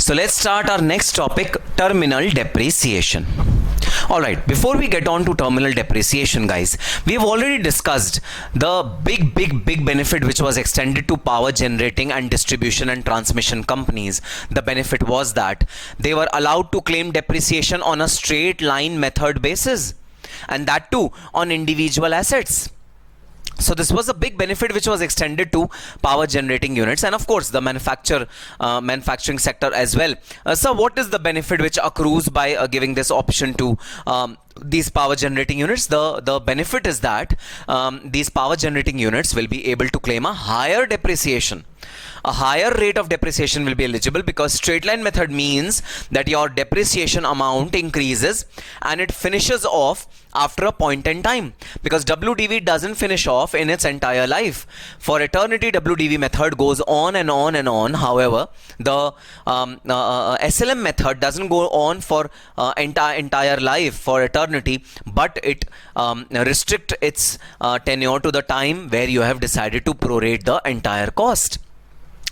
So let's start our next topic, terminal depreciation. Alright, before we get on to terminal depreciation, guys, we've already discussed the big benefit which was extended to power generating and distribution and transmission companies. The benefit was that they were allowed to claim depreciation on a straight line method basis, and that too on individual assets. So this was a big benefit which was extended to power generating units, and of course the manufacturing sector as well. So what is the benefit which accrues by giving this option to these power generating units? The benefit is that these power generating units will be able to claim a higher depreciation. A higher rate of depreciation will be eligible because straight line method means that your depreciation amount increases and it finishes off after a point in time, because WDV doesn't finish off in its entire life. For eternity, WDV method goes on and on and on. However, the SLM method doesn't go on for entire life, for eternity, but it restricts its tenure to the time where you have decided to prorate the entire cost.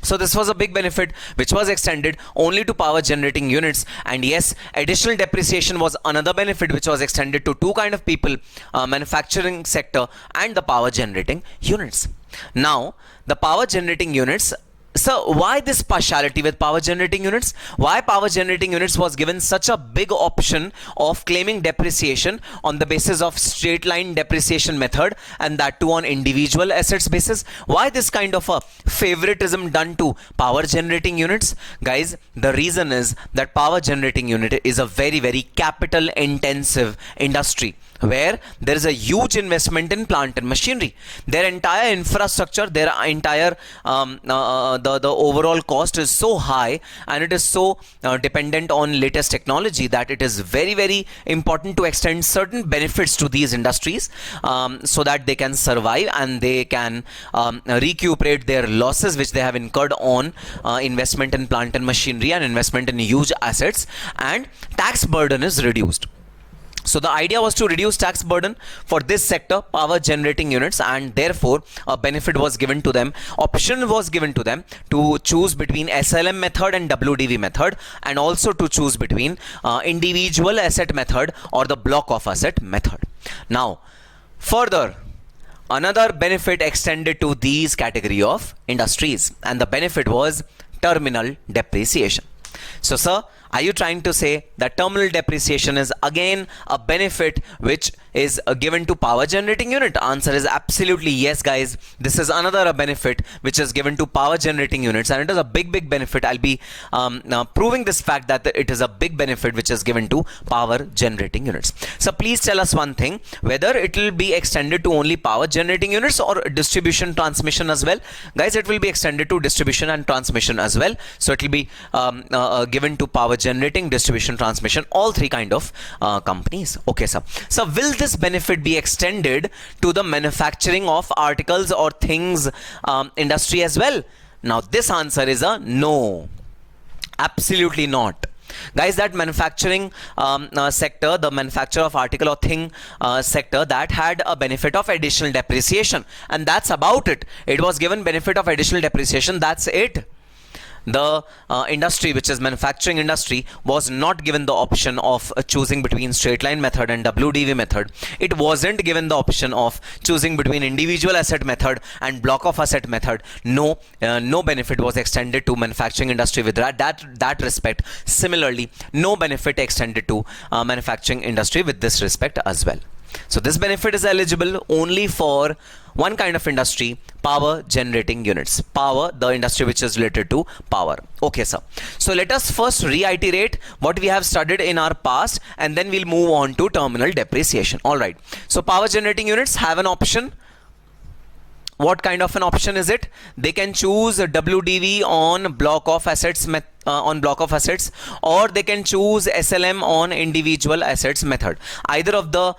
So this was a big benefit which was extended only to power generating units. And yes, additional depreciation was another benefit which was extended to two kind of people, manufacturing sector and the power generating units. Now the power generating units, so why this partiality with power generating units? Why power generating units was given such a big option of claiming depreciation on the basis of straight line depreciation method, and that too on individual assets basis? Why this kind of a favoritism done to power generating units? Guys, the reason is that power generating unit is a very capital intensive industry where there is a huge investment in plant and machinery. Their entire infrastructure, their entire the overall cost is so high, and it is so dependent on latest technology that it is very important to extend certain benefits to these industries so that they can survive and they can recuperate their losses which they have incurred on investment in plant and machinery and investment in huge assets, and tax burden is reduced. So the idea was to reduce tax burden for this sector, power generating units, and therefore a benefit was given to them. Option was given to them to choose between SLM method and WDV method, and also to choose between individual asset method or the block of asset method. Now, further, another benefit extended to these category of industries, and the benefit was terminal depreciation. So sir, are you trying to say that terminal depreciation is again a benefit which is given to power generating unit? Answer is absolutely yes, guys. This is another benefit which is given to power generating units, and it is a big benefit. I'll be proving this fact that it is a big benefit which is given to power generating units. So please tell us one thing, whether it will be extended to only power generating units or distribution transmission as well. Guys, it will be extended to distribution and transmission as well. So it will be given to power generating, distribution, transmission, all three kind of companies. Okay, sir. So will this benefit be extended to the manufacturing of articles or things industry as well? Now this answer is a no. Absolutely not. Guys, that manufacturing sector, the manufacture of article or thing sector, that had a benefit of additional depreciation, and that's about it. It was given benefit of additional depreciation, that's it. The industry which is manufacturing industry was not given the option of choosing between straight line method and WDV method. It wasn't given the option of choosing between individual asset method and block of asset method. No benefit was extended to manufacturing industry with that respect. Similarly, no benefit extended to manufacturing industry with this respect as well. So this benefit is eligible only for one kind of industry, power generating units. Power, the industry which is related to power. Okay, sir. So let us first reiterate what we have studied in our past, and then we'll move on to terminal depreciation. All right. So power generating units have an option. What kind of an option is it? They can choose WDV on block of assets or they can choose SLM on individual assets method. Either of the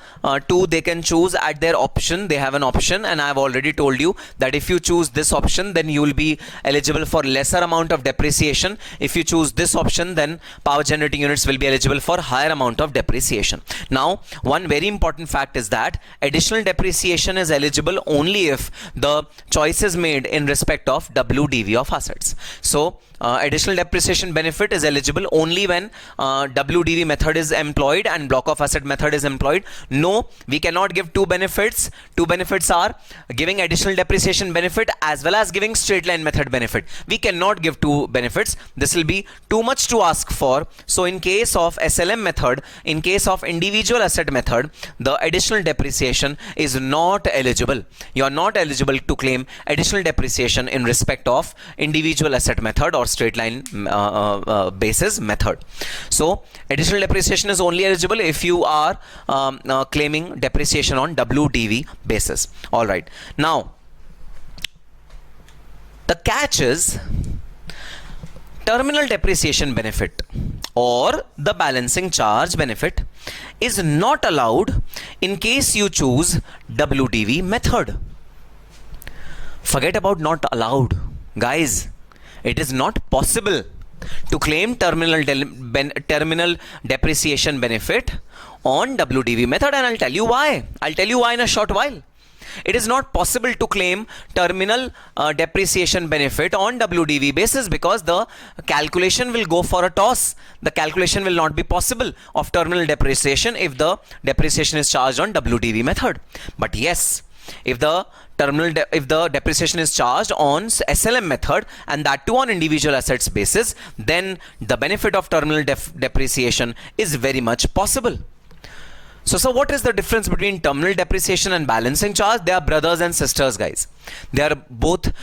two they can choose at their option. They have an option, and I have already told you that if you choose this option, then you will be eligible for lesser amount of depreciation. If you choose this option, then power generating units will be eligible for higher amount of depreciation. Now, one very important fact is that additional depreciation is eligible only if the choice is made in respect of WDV of assets. So additional depreciation depreciation benefit is eligible only when WDV method is employed and block of asset method is employed? No, we cannot give two benefits. Two benefits are giving additional depreciation benefit as well as giving straight line method benefit. We cannot give two benefits. This will be too much to ask for. So in case of SLM method, in case of individual asset method, the additional depreciation is not eligible. You are not eligible to claim additional depreciation in respect of individual asset method or straight line basis method. So additional depreciation is only eligible if you are claiming depreciation on WDV basis. All right. Now, the catch is terminal depreciation benefit or the balancing charge benefit is not allowed in case you choose WDV method. Forget about not allowed. Guys, it is not possible to claim terminal depreciation benefit on WDV method, and I'll tell you why. I'll tell you why in a short while. It is not possible to claim terminal depreciation benefit on WDV basis because the calculation will go for a toss. The calculation will not be possible of terminal depreciation if the depreciation is charged on WDV method. But yes, if the depreciation is charged on SLM method and that too on individual assets basis, then the benefit of terminal depreciation is very much possible. So what is the difference between terminal depreciation and balancing charge? They are brothers and sisters, guys. They are both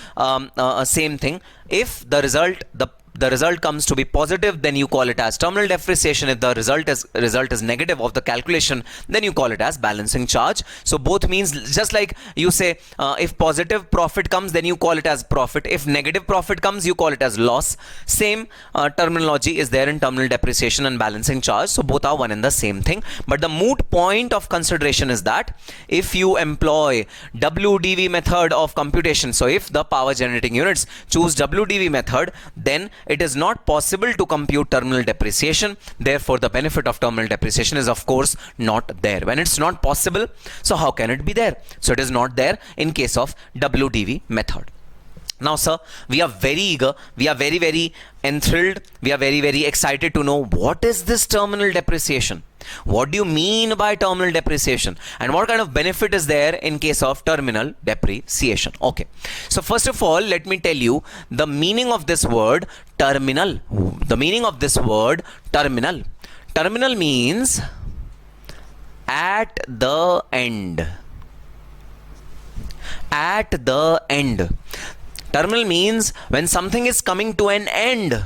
same thing. If the result comes to be positive, then you call it as terminal depreciation. If the result is negative of the calculation, then you call it as balancing charge. So both means, just like you say, if positive profit comes, then you call it as profit. If negative profit comes, you call it as loss. Same terminology is there in terminal depreciation and balancing charge. So both are one and the same thing. But the moot point of consideration is that if you employ WDV method of computation, so if the power generating units choose WDV method, then it is not possible to compute terminal depreciation. Therefore, the benefit of terminal depreciation is of course not there. When it's not possible, so how can it be there? So it is not there in case of WDV method. Now, sir, we are very eager, we are very, very enthralled, we are very, very excited to know what is this terminal depreciation? What do you mean by terminal depreciation? And what kind of benefit is there in case of terminal depreciation? Okay. So first of all, let me tell you the meaning of this word terminal. The meaning of this word terminal. Terminal means at the end. At the end. Terminal means when something is coming to an end.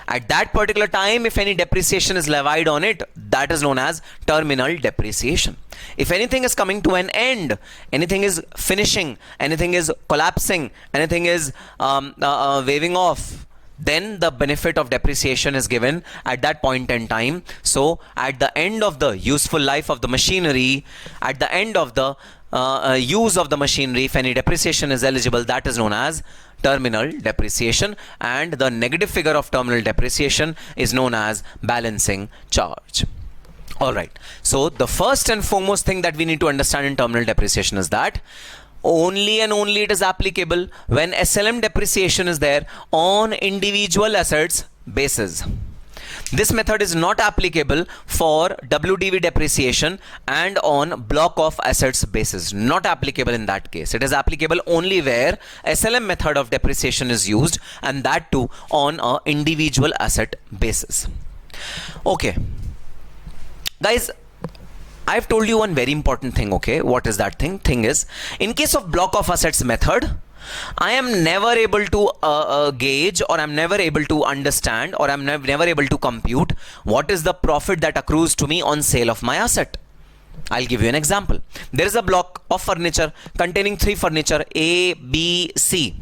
At that particular time, if any depreciation is levied on it, that is known as terminal depreciation. If anything is coming to an end, anything is finishing, anything is collapsing, anything is waving off, then the benefit of depreciation is given at that point in time. So at the end of the useful life of the machinery, at the end of the use of the machinery, if any depreciation is eligible, that is known as terminal depreciation, and the negative figure of terminal depreciation is known as balancing charge. Alright, so the first and foremost thing that we need to understand in terminal depreciation is that only and only it is applicable when SLM depreciation is there on individual assets basis. This method is not applicable for WDV depreciation and on block of assets basis. Not applicable in that case. It is applicable only where SLM method of depreciation is used, and that too on a individual asset basis. Okay. Guys, I've told you one very important thing, okay? What is that thing? Thing is, in case of block of assets method, I am never able to gauge, or I'm never able to understand, or I'm never able to compute what is the profit that accrues to me on sale of my asset. I'll give you an example. There is a block of furniture containing 3 furniture A, B, C.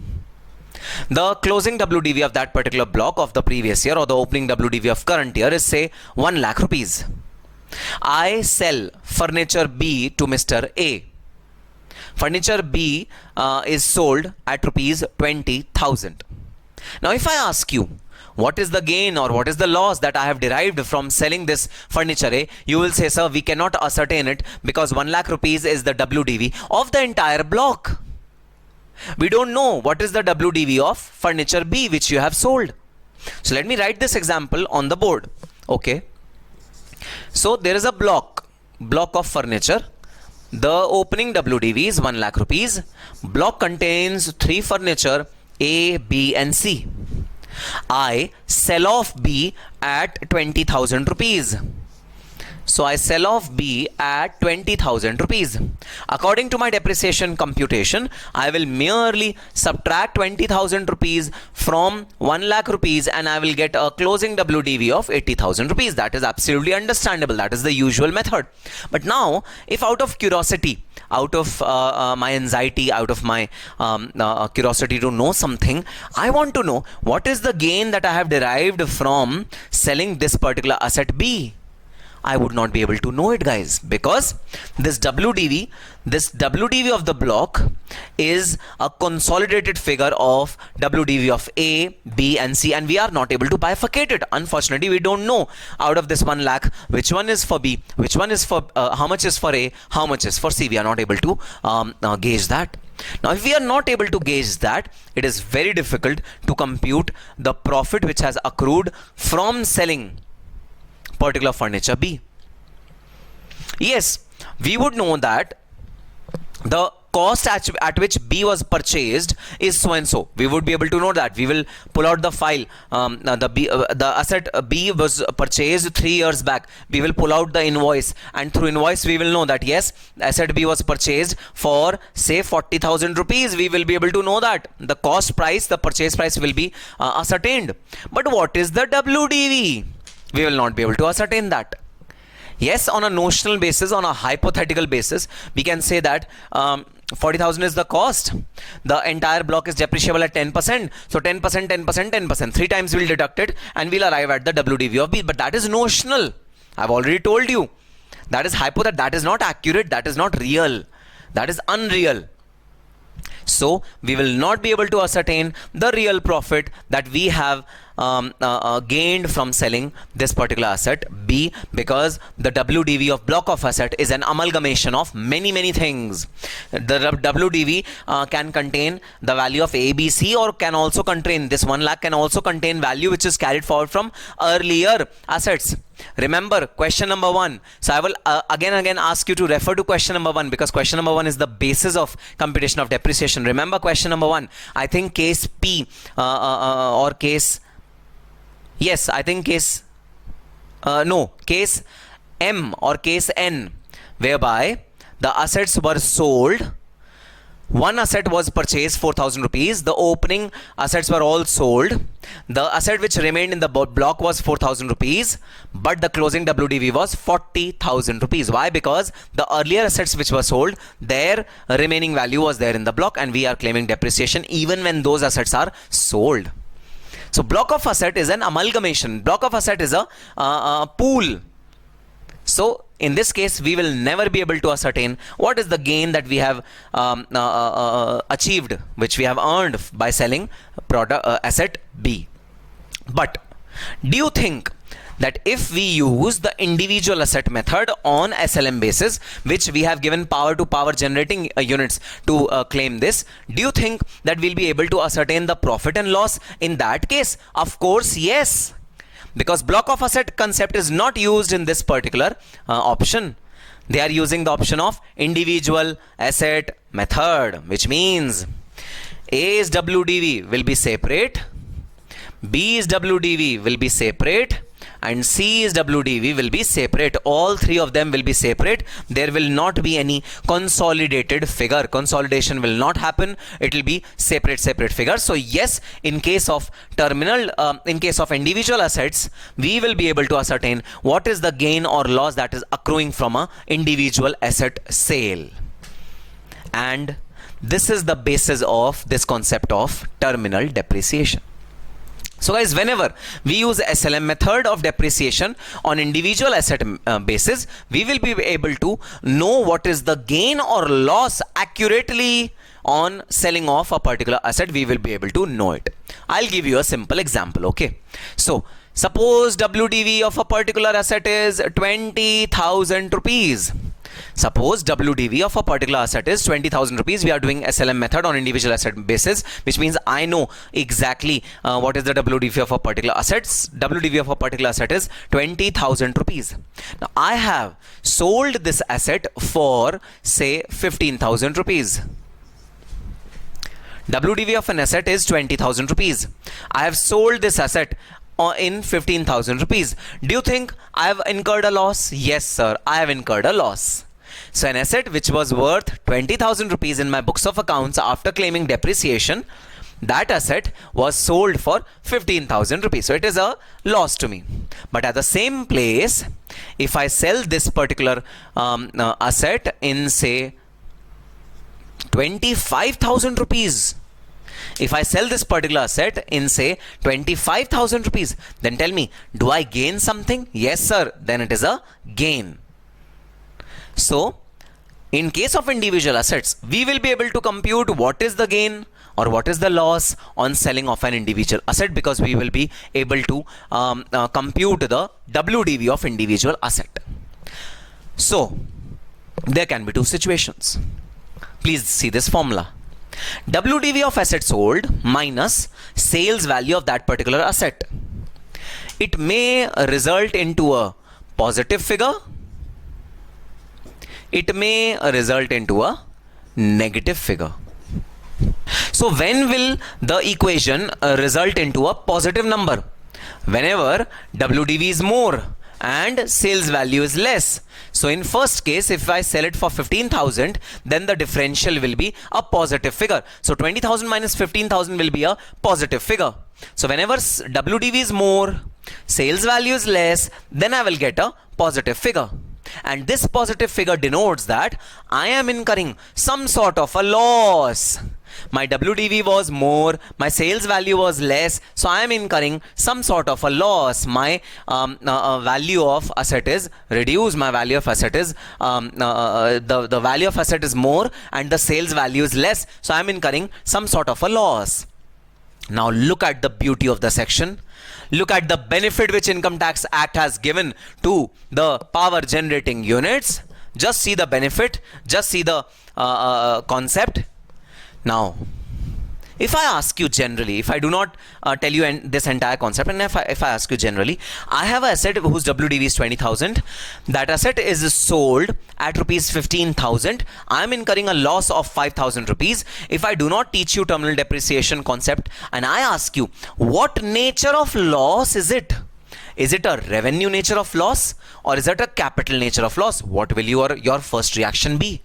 The closing WDV of that particular block of the previous year, or the opening WDV of current year, is say 1 lakh rupees. I sell furniture B to Mr. A. Furniture B is sold at rupees 20,000. Now if I ask you what is the gain or what is the loss that I have derived from selling this furniture A, you will say, sir, we cannot ascertain it because 1 lakh rupees is the WDV of the entire block. We don't know what is the WDV of furniture B which you have sold. So let me write this example on the board. Okay. So there is a block of furniture. The opening WDV is 1 lakh rupees. Block contains 3 furniture A, B and C. I sell off B at 20,000 rupees. So I sell off B at 20,000 rupees. According to my depreciation computation, I will merely subtract 20,000 rupees from 1 lakh rupees and I will get a closing WDV of 80,000 rupees. That is absolutely understandable. That is the usual method. But now, if out of curiosity, out of my anxiety, out of my curiosity to know something, I want to know what is the gain that I have derived from selling this particular asset B. I would not be able to know it, guys, because this WDV of the block is a consolidated figure of WDV of A, B and C, and we are not able to bifurcate it. Unfortunately, we don't know out of this 1 lakh which one is for B, which one is for how much is for A, how much is for C. We are not able to gauge that. Now, if we are not able to gauge that, it is very difficult to compute the profit which has accrued from selling particular furniture B. Yes, we would know that the cost at which B was purchased is so and so. We would be able to know that. We will pull out the file. The asset B was purchased 3 years back. We will pull out the invoice, and through invoice we will know that yes, asset B was purchased for say 40,000 rupees. We will be able to know that the cost price, the purchase price will be ascertained. But what is the WDV? We will not be able to ascertain that. Yes, on a notional basis, on a hypothetical basis, we can say that 40,000 is the cost. The entire block is depreciable at 10%. So 10%, 10%, 10%. 3 times we'll deduct it and we'll arrive at the WDV of B. But that is notional. I've already told you. That is hypothetical. That is not accurate. That is not real. That is unreal. So we will not be able to ascertain the real profit that we have gained from selling this particular asset B, because the WDV of block of asset is an amalgamation of many things. The WDV can contain the value of A, B, C, or can also contain this 1 lakh can also contain value which is carried forward from earlier assets. Remember question number 1. So I will again ask you to refer to question number 1, because question number 1 is the basis of computation of depreciation. Remember question number 1. I think case P or case, yes, I think case case M or case N, whereby the assets were sold. One asset was purchased 4,000 rupees. The opening assets were all sold. The asset which remained in the block was 4,000 rupees, but the closing WDV was 40,000 rupees. Why? Because the earlier assets which were sold, their remaining value was there in the block, and we are claiming depreciation even when those assets are sold. So block of asset is an amalgamation. Block of asset is a pool. So in this case, we will never be able to ascertain what is the gain that we have achieved, which we have earned by selling asset B. But do you think that if we use the individual asset method on SLM basis, which we have given power to power generating units to claim this, do you think that we'll be able to ascertain the profit and loss in that case? Of course, yes. Because block of asset concept is not used in this particular option. They are using the option of individual asset method, which means A's WDV will be separate, B's WDV will be separate, and C's WDV will be separate. All three of them will be separate. There will not be any consolidated figure. Consolidation will not happen. It will be separate figure. So yes, in case of in case of individual assets, we will be able to ascertain what is the gain or loss that is accruing from a individual asset sale. And this is the basis of this concept of terminal depreciation. So guys, whenever we use SLM method of depreciation on individual asset basis, we will be able to know what is the gain or loss accurately on selling off a particular asset. We will be able to know it. I'll give you a simple example. Okay. So suppose WDV of a particular asset is 20,000 rupees. Suppose WDV of a particular asset is 20,000 rupees. We are doing SLM method on individual asset basis, which means I know exactly what is the WDV of a particular assets. WDV of a particular asset is 20,000 rupees. Now I have sold this asset for say 15,000 rupees. WDV of an asset is 20,000 rupees. I have sold this asset in 15,000 rupees. Do you think I have incurred a loss? Yes, sir, I have incurred a loss. So an asset which was worth 20,000 rupees in my books of accounts after claiming depreciation, that asset was sold for 15,000 rupees. So it is a loss to me. But at the same place, if I sell this particular asset in say 25,000 rupees, if I sell this particular asset in say 25,000 rupees, then tell me, do I gain something? Yes, sir, then it is a gain. So in case of individual assets, we will be able to compute what is the gain or what is the loss on selling of an individual asset, because we will be able to compute the WDV of individual asset. So there can be two situations. Please see this formula. WDV of asset sold minus sales value of that particular asset. It may result into a positive figure. It may result into a negative figure. So when will the equation result into a positive number? Whenever WDV is more and sales value is less. So in first case, if I sell it for 15,000, then the differential will be a positive figure. So 20,000 minus 15,000 will be a positive figure. So whenever WDV is more, sales value is less, then I will get a positive figure. And this positive figure denotes that I am incurring some sort of a loss. My WDV was more, my sales value was less, so I am incurring some sort of a loss. My value of asset is reduced, my value of asset is, the value of asset is more and the sales value is less, so I am incurring some sort of a loss. Now look at the beauty of the section. Look at the benefit which Income Tax Act has given to the power generating units. Just see the benefit, just see the concept. Now, if I ask you generally, if I do not tell you this entire concept, and if I ask you generally, I have an asset whose WDV is 20,000. That asset is sold at rupees 15,000. I am incurring a loss of 5,000 rupees. If I do not teach you terminal depreciation concept and I ask you, what nature of loss is it? Is it a revenue nature of loss or is it a capital nature of loss? What will your first reaction be?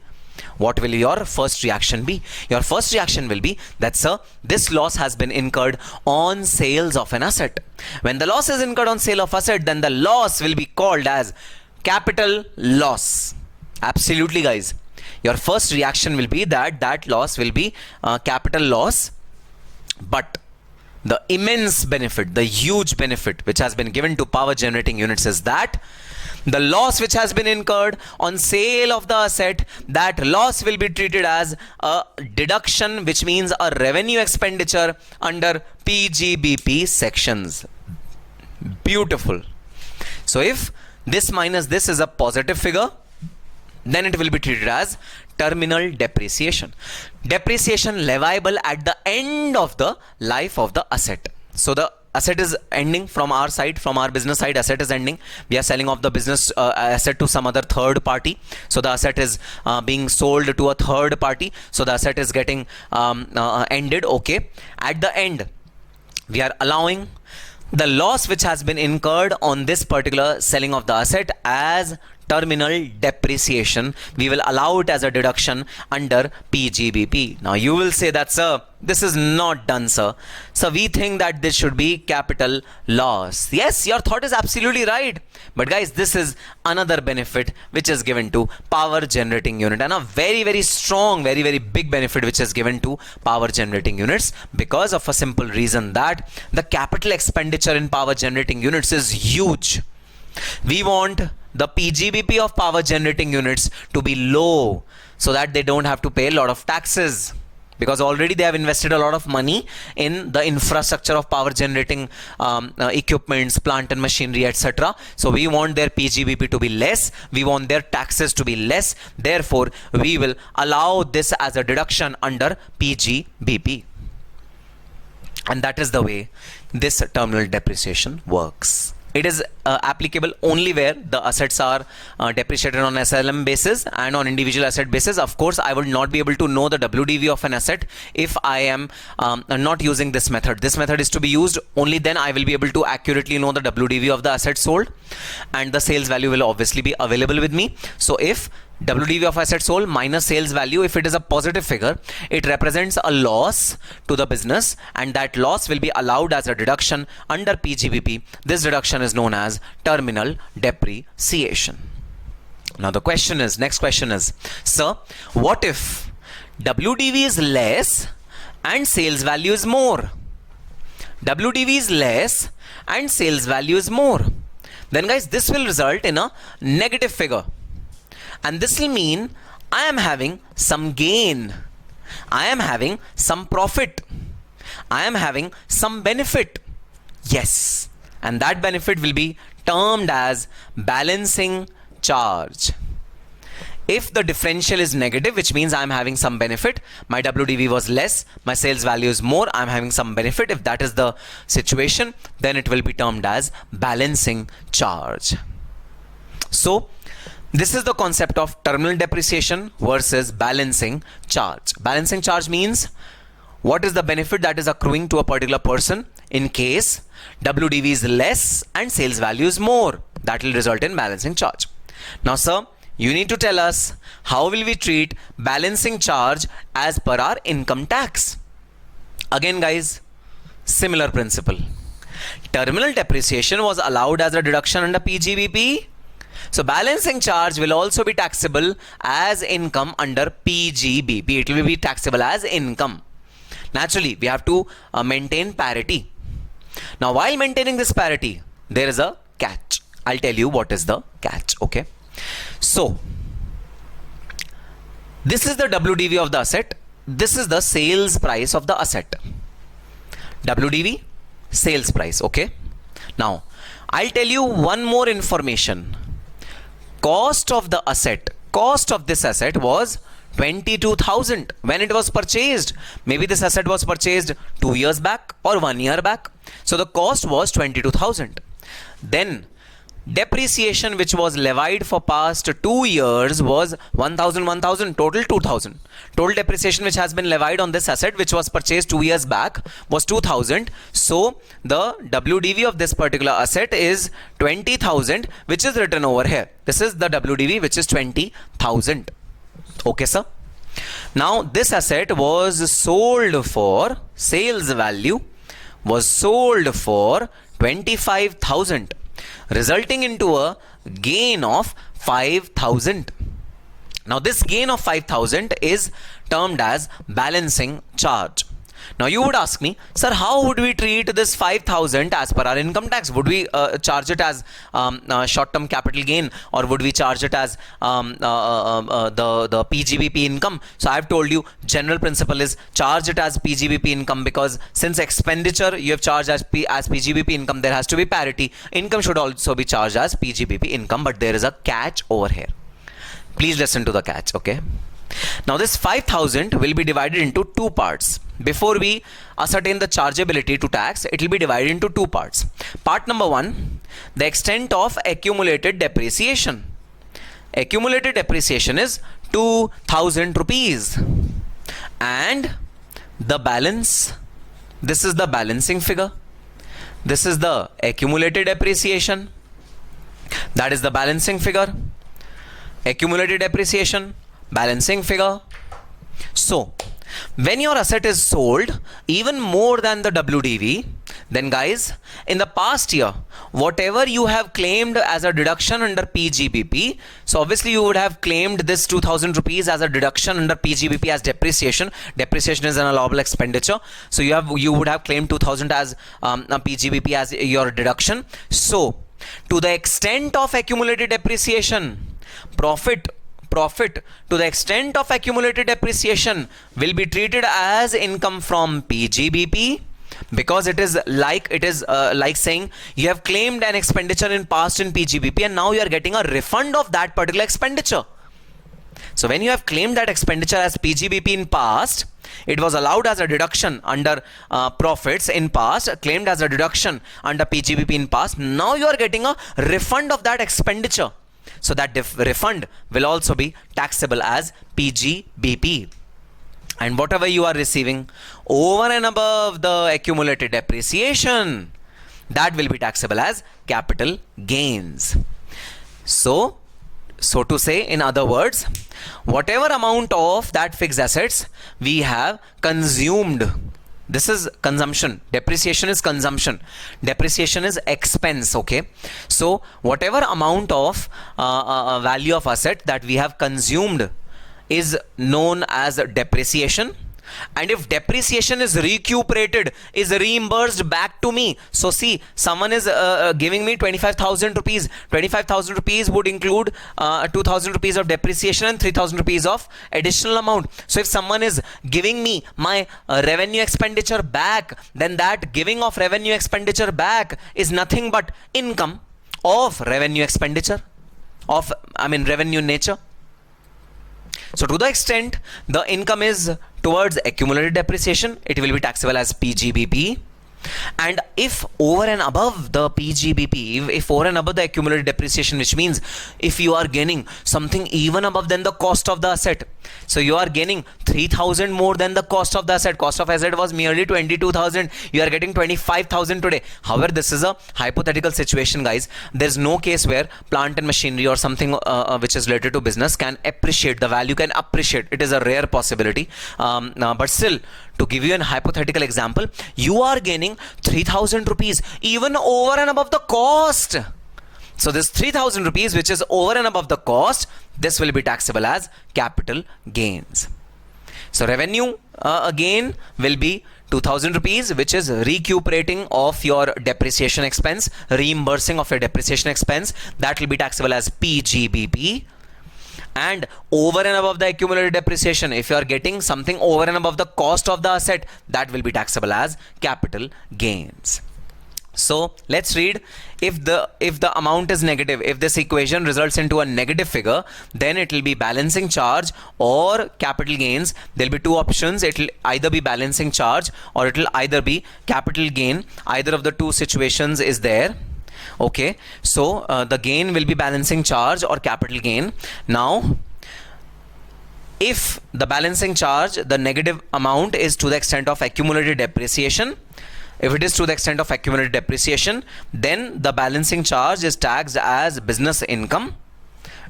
What will your first reaction be? Your first reaction will be that, sir, this loss has been incurred on sales of an asset. When the loss is incurred on sale of asset, then the loss will be called as capital loss. Absolutely, guys. Your first reaction will be that that loss will be capital loss. But the immense benefit, the huge benefit which has been given to power generating units is that the loss which has been incurred on sale of the asset, that loss will be treated as a deduction, which means a revenue expenditure under PGBP sections. Beautiful. So if this minus this is a positive figure, then it will be treated as terminal depreciation. Depreciation leviable at the end of the life of the asset. So the asset is ending from our side, from our business side, asset is ending. We are selling off the business asset to some other third party. So the asset is being sold to a third party. So the asset is getting ended. Okay. At the end, we are allowing the loss which has been incurred on this particular selling of the asset as terminal depreciation. We will allow it as a deduction under PGBP. Now you will say that, sir, this is not done, sir. So we think that this should be capital loss. Yes, your thought is absolutely right. But guys, this is another benefit which is given to power generating unit, and a very, very strong, very, very big benefit which is given to power generating units, because of a simple reason that the capital expenditure in power generating units is huge. We want the PGBP of power generating units to be low so that they don't have to pay a lot of taxes. because already they have invested a lot of money in the infrastructure of power generating equipments, plant and machinery, etc. So we want their PGBP to be less, we want their taxes to be less, therefore we will allow this as a deduction under PGBP. And that is the way this terminal depreciation works. It is applicable only where the assets are depreciated on SLM basis and on individual asset basis. Of course, I will not be able to know the WDV of an asset if I am not using this method. This method is to be used only then I will be able to accurately know the WDV of the asset sold, and the sales value will obviously be available with me. So if WDV of asset sold minus sales value, if it is a positive figure, it represents a loss to the business, and that loss will be allowed as a deduction under PGBP. This deduction is known as terminal depreciation. Now the question is, next question is, sir, what if WDV is less and sales value is more? WDV is less and sales value is more. Then guys, this will result in a negative figure. And this will mean I am having some gain, I am having some profit, I am having some benefit. Yes, and that benefit will be termed as balancing charge. If the differential is negative, which means I am having some benefit, my WDV was less, my sales value is more, I am having some benefit. If that is the situation, then it will be termed as balancing charge. So this is the concept of terminal depreciation versus balancing charge. Balancing charge means what is the benefit that is accruing to a particular person in case WDV is less and sales value is more. That will result in balancing charge. Now sir, you need to tell us how will we treat balancing charge as per our income tax. Again guys, similar principle. Terminal depreciation was allowed as a deduction under PGBP. So balancing charge will also be taxable as income under PGBP. It will be taxable as income. Naturally, we have to maintain parity. Now, while maintaining this parity, there is a catch. I'll tell you what is the catch. Okay. So this is the WDV of the asset. This is the sales price of the asset. WDV, sales price. Okay. Now, I'll tell you one more information. Cost of the asset, cost of this asset was 22,000 when it was purchased. Maybe this asset was purchased 2 years back or 1 year back. So the cost was 22,000. Then depreciation which was levied for past 2 years was 1,000, total 2,000. Total depreciation which has been levied on this asset which was purchased 2 years back was 2,000. So the WDV of this particular asset is 20,000, which is written over here. This is the WDV which is 20,000. Okay sir. Now this asset was sold for, sales value was sold for 25,000, resulting into a gain of 5,000. Now this gain of 5,000 is termed as balancing charge. Now you would ask me, sir, how would we treat this 5,000 as per our income tax? Would we charge it as short-term capital gain, or would we charge it as the PGBP income? So I have told you general principle is charge it as PGBP income, because since expenditure you have charged as PGBP income, there has to be parity. Income should also be charged as PGBP income, but there is a catch over here. Please listen to the catch, okay? Now this 5,000 will be divided into two parts. Before we ascertain the chargeability to tax, it will be divided into two parts. Part number one, the extent of accumulated depreciation. Accumulated depreciation is 2,000 rupees. And the balance, this is the balancing figure. This is the accumulated depreciation. That is the balancing figure. Accumulated depreciation, balancing figure. So when your asset is sold even more than the WDV, then guys, in the past year, whatever you have claimed as a deduction under PGBP, so obviously you would have claimed this 2,000 rupees as a deduction under PGBP as depreciation. Depreciation is an allowable expenditure. So you would have claimed 2,000 as a PGBP as your deduction. So to the extent of accumulated depreciation, profit profit to the extent of accumulated depreciation will be treated as income from PGBP, because it is like saying you have claimed an expenditure in past in PGBP and now you are getting a refund of that particular expenditure. So when you have claimed that expenditure as PGBP in past, it was allowed as a deduction under profits in past, claimed as a deduction under PGBP in past. Now you are getting a refund of that expenditure. So that refund will also be taxable as PGBP. And whatever you are receiving over and above the accumulated depreciation, that will be taxable as capital gains. So to say, in other words, whatever amount of that fixed assets we have consumed, this is consumption. Depreciation is consumption. Depreciation is expense. Okay. So whatever amount of value of asset that we have consumed is known as depreciation. And if depreciation is recuperated, is reimbursed back to me. So see, someone is giving me 25,000 rupees. 25,000 rupees would include 2,000 rupees of depreciation and 3,000 rupees of additional amount. So if someone is giving me my revenue expenditure back, then that giving of revenue expenditure back is nothing but income of revenue expenditure, of revenue nature. So to the extent the income is towards accumulated depreciation, it will be taxable as PGBP. And if over and above the PGBP, if over and above the accumulated depreciation, which means if you are gaining something even above than the cost of the asset, so you are gaining 3,000 more than the cost of the asset. Cost of asset was merely 22,000. You are getting 25,000 today. However, this is a hypothetical situation, guys. There's no case where plant and machinery or something which is related to business can appreciate, the value can appreciate. It is a rare possibility. But still, to give you an hypothetical example, you are gaining 3,000 rupees even over and above the cost. So this 3,000 rupees which is over and above the cost, this will be taxable as capital gains. So revenue again will be 2,000 rupees, which is recuperating of your depreciation expense, reimbursing of your depreciation expense. That will be taxable as PGBP. And over and above the accumulated depreciation, if you are getting something over and above the cost of the asset, that will be taxable as capital gains. So let's read. If the amount is negative, if this equation results into a negative figure, then it will be balancing charge or capital gains. There will be two options. It will either be balancing charge or it will either be capital gain. Either of the two situations is there. Okay, so the gain will be balancing charge or capital gain. Now, if the balancing charge, the negative amount is to the extent of accumulated depreciation, if it is to the extent of accumulated depreciation, then the balancing charge is taxed as business income.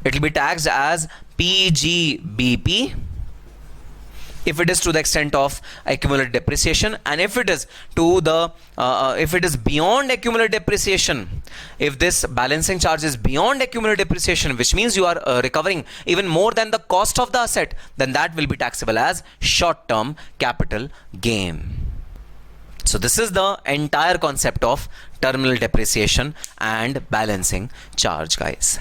It will be taxed as PGBP if it is to the extent of accumulated depreciation. And if it is to the if it is beyond accumulated depreciation, if this balancing charge is beyond accumulated depreciation, which means you are recovering even more than the cost of the asset, then that will be taxable as short-term capital gain. So this is the entire concept of terminal depreciation and balancing charge, guys.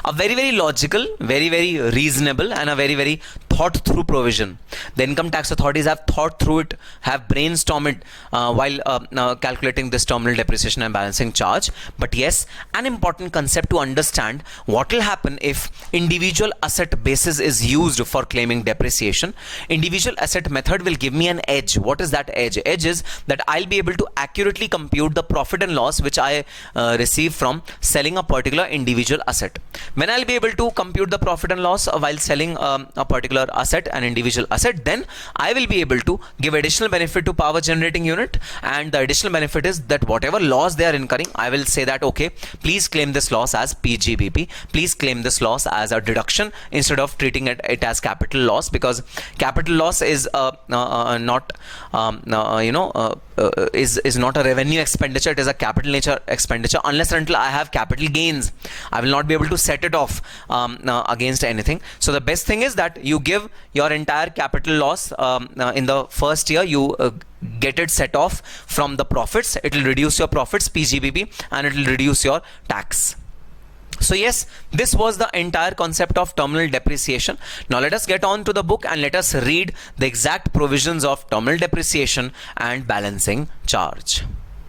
A very, very logical, very, very reasonable and a very, very thought through provision. The income tax authorities have thought through it, have brainstormed it while calculating this terminal depreciation and balancing charge. But yes, an important concept to understand: what will happen if individual asset basis is used for claiming depreciation. Individual asset method will give me an edge. What is that edge? Edge is that I'll be able to accurately compute the profit and loss which I receive from selling a particular individual asset. When I'll be able to compute the profit and loss while selling a particular asset, an individual asset, then I will be able to give additional benefit to power generating unit, and the additional benefit is that whatever loss they are incurring, I will say that okay, please claim this loss as PGBP, please claim this loss as a deduction instead of treating it as capital loss, because capital loss is not is not a revenue expenditure. It is a capital nature expenditure. Unless and until I have capital gains, I will not be able to set it off against anything. So the best thing is that you give your entire capital loss in the first year, you get it set off from the profits. It will reduce your profits, PGBP, and it will reduce your tax. So yes, this was the entire concept of terminal depreciation. Now let us get on to the book and let us read the exact provisions of terminal depreciation and balancing charge.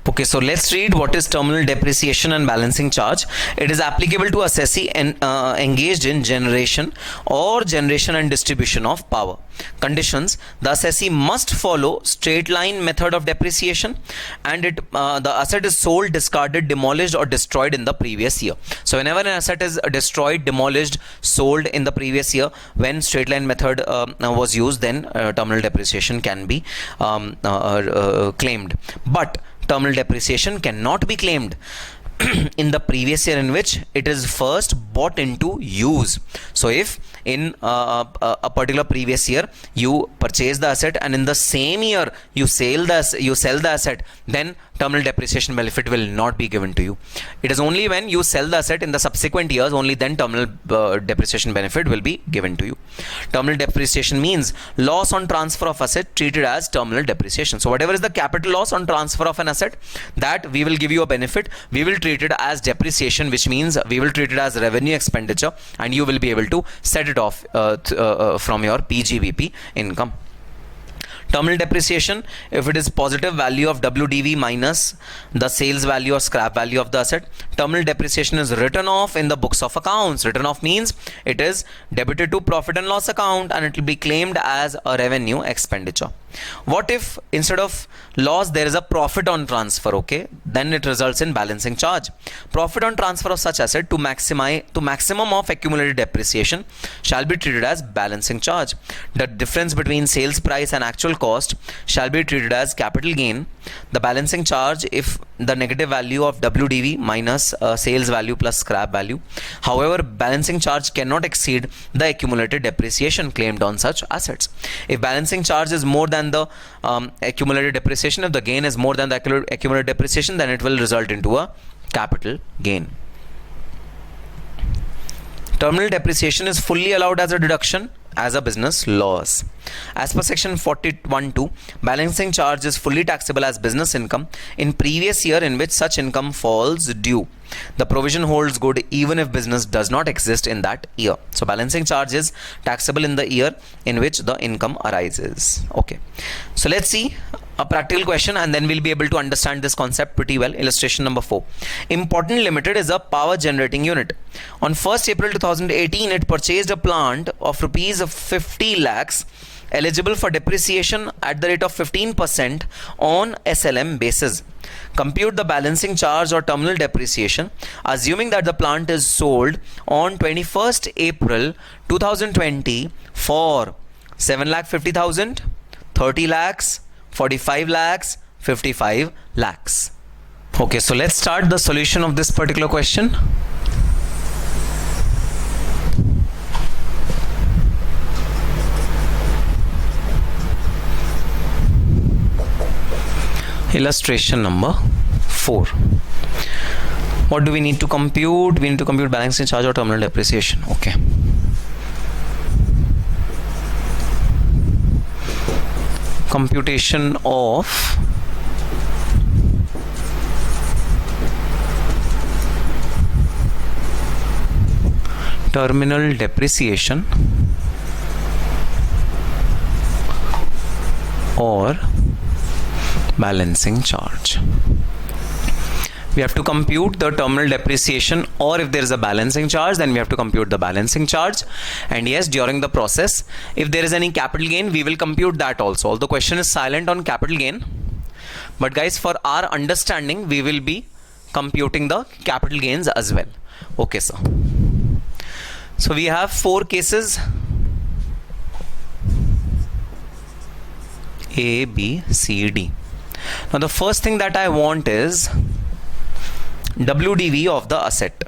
Okay, so let's read what is terminal depreciation and balancing charge. It is applicable to assessee engaged in generation and distribution of power. Conditions: the assessee must follow straight line method of depreciation, and the asset is sold, discarded, demolished or destroyed in the previous year. So whenever an asset is destroyed, demolished, sold in the previous year, when straight line method was used, then terminal depreciation can be claimed. But terminal depreciation cannot be claimed in the previous year in which it is first bought into use. So if in a particular previous year you purchase the asset and in the same year you sell the asset, then terminal depreciation benefit will not be given to you. It is only when you sell the asset in the subsequent years, only then terminal depreciation benefit will be given to you. Terminal depreciation means loss on transfer of asset treated as terminal depreciation. So whatever is the capital loss on transfer of an asset, that we will give you a benefit. We will treat it as depreciation, which means we will treat it as revenue expenditure, and you will be able to set it off from your PGBP income. Terminal depreciation, if it is positive value of WDV minus the sales value or scrap value of the asset, terminal depreciation is written off in the books of accounts. Written off means it is debited to profit and loss account and it will be claimed as a revenue expenditure. What if instead of loss there is a profit on transfer? Okay, then it results in balancing charge. Profit on transfer of such asset to maximum of accumulated depreciation shall be treated as balancing charge. The difference between sales price and actual cost shall be treated as capital gain. The balancing charge if the negative value of WDV minus sales value plus scrap value. However, balancing charge cannot exceed the accumulated depreciation claimed on such assets. If balancing charge is more than the accumulated depreciation, if the gain is more than the accumulated depreciation, then it will result into a capital gain. Terminal depreciation is fully allowed as a deduction as a business loss. As per section 41(2), balancing charge is fully taxable as business income in previous year in which such income falls due. The provision holds good even if business does not exist in that year. So balancing charge is taxable in the year in which the income arises. Okay, so let's see a practical question and then we'll be able to understand this concept pretty well. Illustration number 4. Important Limited is a power generating unit. On 1st April 2018, it purchased a plant of rupees 50 lakhs eligible for depreciation at the rate of 15% on SLM basis. Compute the balancing charge or terminal depreciation assuming that the plant is sold on 21st April 2020 for 7,50,000, 30 lakhs, 45 lakhs, 55 lakhs. Okay, so let's start the solution of this particular question. Illustration number 4. What do we need to compute? We need to compute balancing charge or terminal depreciation. Okay. Computation of terminal depreciation or balancing charge. We have to compute the terminal depreciation, or if there is a balancing charge, then we have to compute the balancing charge. And yes, during the process, if there is any capital gain, we will compute that also. Although question is silent on capital gain, but guys, for our understanding, we will be computing the capital gains as well. Okay, so we have 4 cases: A, B, C, D. Now the first thing that I want is WDV of the asset.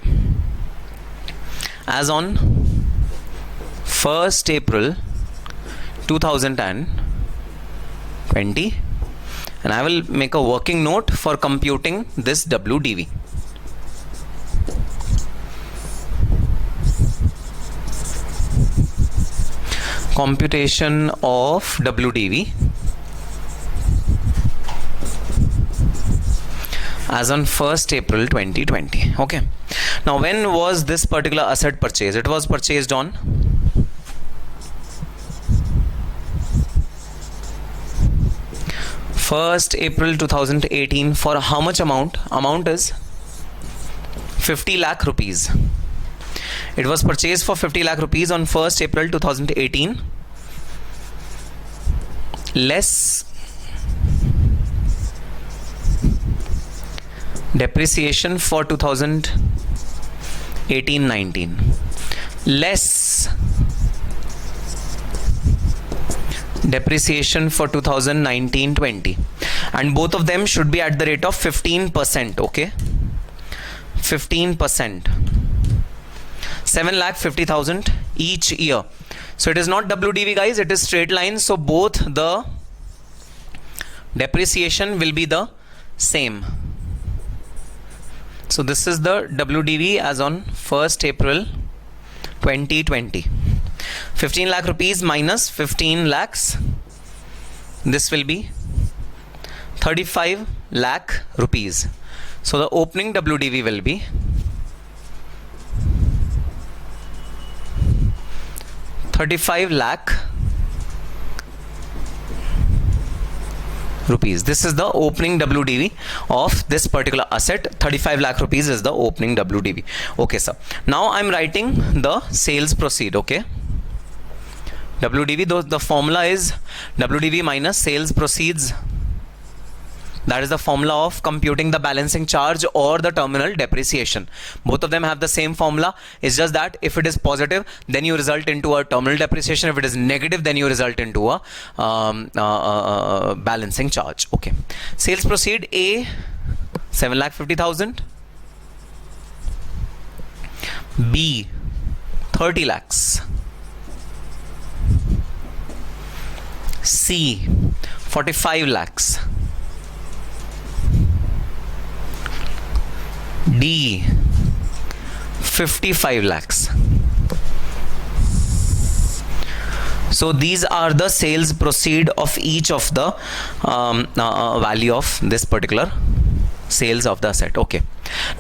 As on 1st April 2020, and I will make a working note for computing this WDV. Computation of WDV as on 1st April 2020. Okay, Now, when was this particular asset purchased? It was purchased on 1st April 2018 for how much amount? Amount is 50 lakh rupees. It was purchased for 50 lakh rupees on 1st April 2018 less depreciation for 2018-19 less depreciation for 2019-20, and both of them should be at the rate of 15%. Okay, 15%, 7,50,000 each year. So it is not WDV, guys, it is straight line, so both the depreciation will be the same. So this is the WDV as on 1st April 2020. 15 lakh rupees minus 15 lakhs, this will be 35 lakh rupees. So the opening WDV will be 35 lakh rupees. This is the opening WDV of this particular asset. 35 lakh rupees is the opening WDV. Okay, sir. Now I'm writing the sales proceed. Okay, WDV, the formula is WDV minus sales proceeds. That is the formula of computing the balancing charge or the terminal depreciation. Both of them have the same formula. It's just that if it is positive, then you result into a terminal depreciation. If it is negative, then you result into a balancing charge. Okay. Sales proceed A, 7,50,000. B, 30 lakhs. C, 45 lakhs. D, 55 lakhs. So these are the sales proceed of each of the value of this particular sales of the asset. Okay.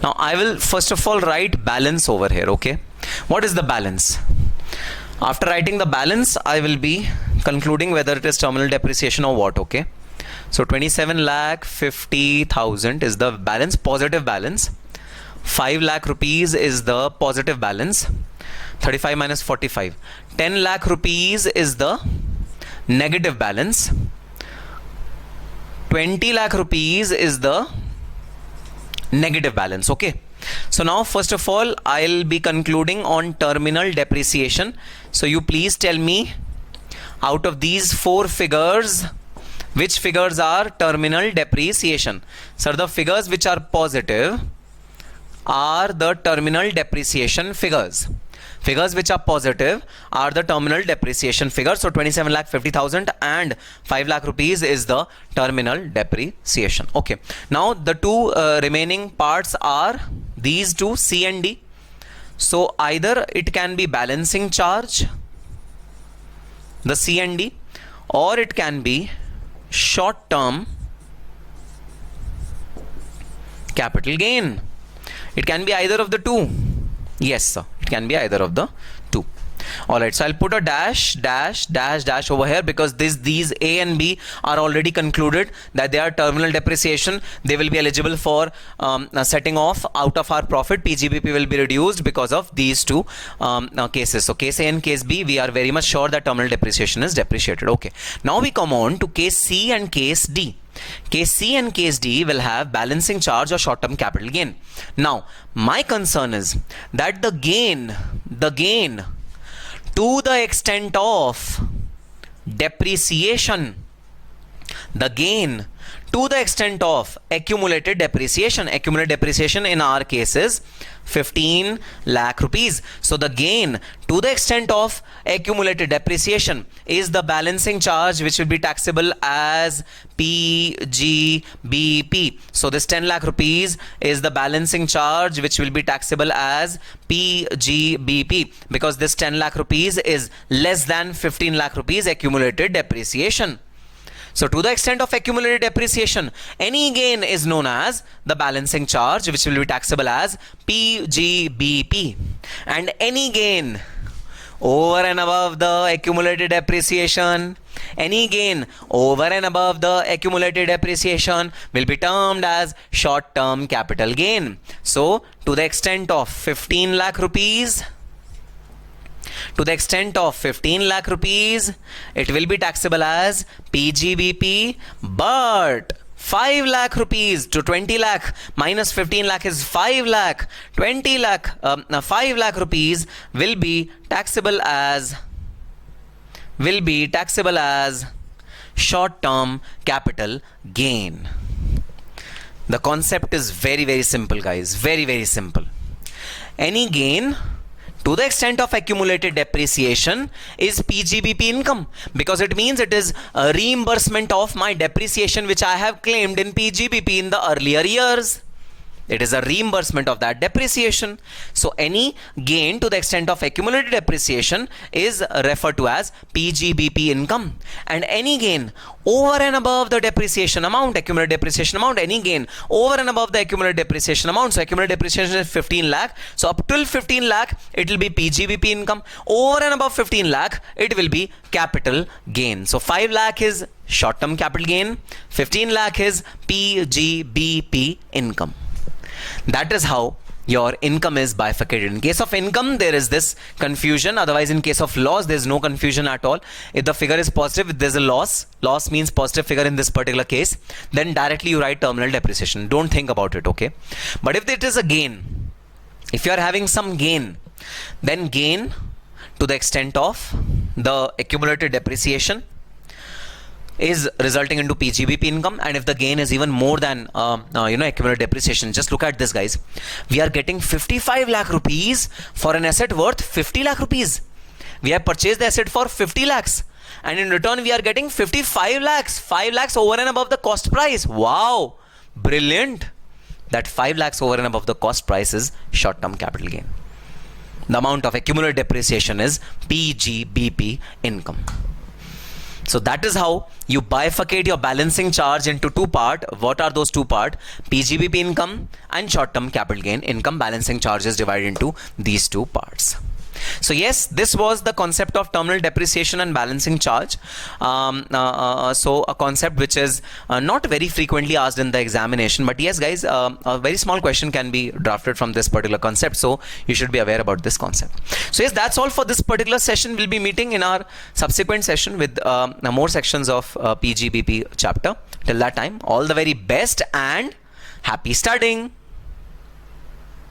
Now I will first of all write balance over here. Okay. What is the balance? After writing the balance, I will be concluding whether it is terminal depreciation or what. Okay. So 27,50,000 is the balance, positive balance. 5 lakh rupees is the positive balance. 35 minus 45. 10 lakh rupees is the negative balance. 20 lakh rupees is the negative balance. Okay. So now first of all, I'll be concluding on terminal depreciation. So you please tell me, out of these four figures, which figures are terminal depreciation? Sir, the figures which are positive are the terminal depreciation figures. Figures which are positive are the terminal depreciation figures. So 27,50,000 and 5 lakh rupees is the terminal depreciation. Okay. Now the two remaining parts are these two, C and D. So either it can be balancing charge, the C and D, or it can be short term capital gain. It can be either of the two. Yes, sir. It can be either of the two. Alright, so I'll put a dash over here because these A and B are already concluded that they are terminal depreciation. They will be eligible for setting off out of our profit. PGBP will be reduced because of these two cases. So case A and case B, we are very much sure that terminal depreciation is depreciated. Okay. Now we come on to case C and case D. Case C and case D will have balancing charge or short-term capital gain. Now, my concern is that the gain to the extent of depreciation, the gain to the extent of accumulated depreciation in our case is 15 lakh rupees. So the gain to the extent of accumulated depreciation is the balancing charge which will be taxable as PGBP. So this 10 lakh rupees is the balancing charge which will be taxable as PGBP because this 10 lakh rupees is less than 15 lakh rupees accumulated depreciation. So to the extent of accumulated depreciation, any gain is known as the balancing charge, which will be taxable as PGBP. And any gain over and above the accumulated depreciation, any gain over and above the accumulated depreciation will be termed as short-term capital gain. So to the extent of 15 lakh rupees, to the extent of 15 lakh rupees, it will be taxable as PGBP, but 5 lakh rupees to 20 lakh minus 15 lakh is 5 lakh. 20 lakh, 5 lakh rupees will be taxable as short-term capital gain. The concept is very, very simple, guys. Very, very simple. Any gain to the extent of accumulated depreciation is PGBP income, because it means it is a reimbursement of my depreciation which I have claimed in PGBP in the earlier years. It is a reimbursement of that depreciation. So any gain to the extent of accumulated depreciation is referred to as PGBP income. And any gain over and above the depreciation amount, accumulated depreciation amount, any gain over and above the accumulated depreciation amount. So accumulated depreciation is 15 lakh. So up till 15 lakh, it will be PGBP income. Over and above 15 lakh, it will be capital gain. So 5 lakh is short-term capital gain. 15 lakh is PGBP income. That is how your income is bifurcated. In case of income, there is this confusion. Otherwise, in case of loss, there is no confusion at all. If the figure is positive, there is a loss. Loss means positive figure in this particular case. Then directly you write terminal depreciation. Don't think about it, okay? But if it is a gain, if you are having some gain, then gain to the extent of the accumulated depreciation is resulting into PGBP income. And if the gain is even more than accumulated depreciation, just look at this, guys. We are getting 55 lakh rupees for an asset worth 50 lakh rupees. We have purchased the asset for 50 lakhs, and in return we are getting 55 lakhs, 5 lakhs over and above the cost price. Wow, brilliant. That 5 lakhs over and above the cost price is short-term capital gain. The amount of accumulated depreciation is PGBP income. So that is how you bifurcate your balancing charge into two parts. What are those two parts? PGBP income and short-term capital gain income. Balancing charge is divided into these two parts. So yes, this was the concept of terminal depreciation and balancing charge. So a concept which is not very frequently asked in the examination, but yes, guys, a very small question can be drafted from this particular concept. So you should be aware about this concept. So yes, that's all for this particular session. We'll be meeting in our subsequent session with more sections of PGBP chapter. Till that time, all the very best and happy studying.